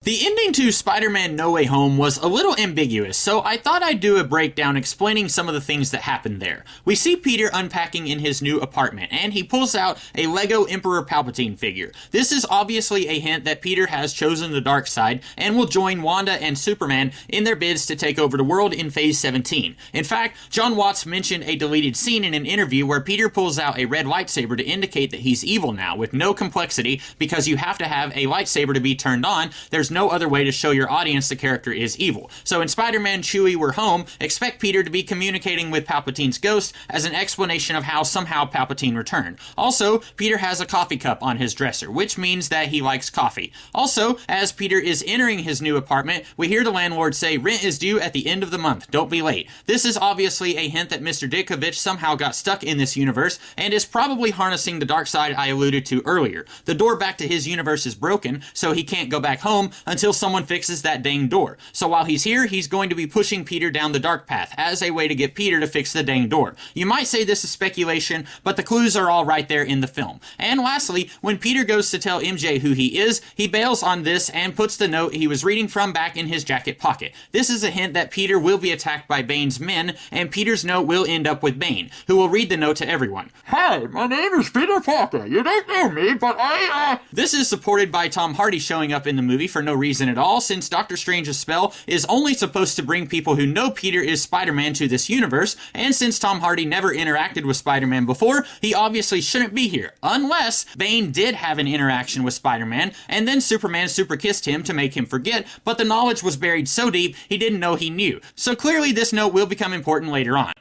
The ending to Spider-Man No Way Home was a little ambiguous, so I thought I'd do a breakdown explaining some of the things that happened there. We see Peter unpacking in his new apartment, and he pulls out a Lego Emperor Palpatine figure. This is obviously a hint that Peter has chosen the dark side and will join Wanda and Superman in their bids to take over the world in Phase 17. In fact, John Watts mentioned a deleted scene in an interview where Peter pulls out a red lightsaber to indicate that he's evil now, with no complexity, because you have to have a lightsaber to be turned on. There's no other way to show your audience the character is evil. So in Spider-Man Chewie We're Home, expect Peter to be communicating with Palpatine's ghost as an explanation of how somehow Palpatine returned. Also, Peter has a coffee cup on his dresser, which means that he likes coffee. Also, as Peter is entering his new apartment, we hear the landlord say rent is due at the end of the month, don't be late. This is obviously a hint that Mr. Ditkovich somehow got stuck in this universe and is probably harnessing the dark side I alluded to earlier. The door back to his universe is broken, so he can't go back home until someone fixes that dang door. So while he's here, he's going to be pushing Peter down the dark path as a way to get Peter to fix the dang door. You might say this is speculation, but the clues are all right there in the film. And lastly, when Peter goes to tell MJ who he is, he bails on this and puts the note he was reading from back in his jacket pocket. This is a hint that Peter will be attacked by Bane's men, and Peter's note will end up with Bane, who will read the note to everyone. Hi, my name is Peter Parker. You don't know me, but This is supported by Tom Hardy showing up in the movie for no reason at all, since Doctor Strange's spell is only supposed to bring people who know Peter is Spider-Man to this universe, and since Tom Hardy never interacted with Spider-Man before, he obviously shouldn't be here, unless Bane did have an interaction with Spider-Man, and then Superman super kissed him to make him forget, but the knowledge was buried so deep he didn't know he knew. So clearly this note will become important later on.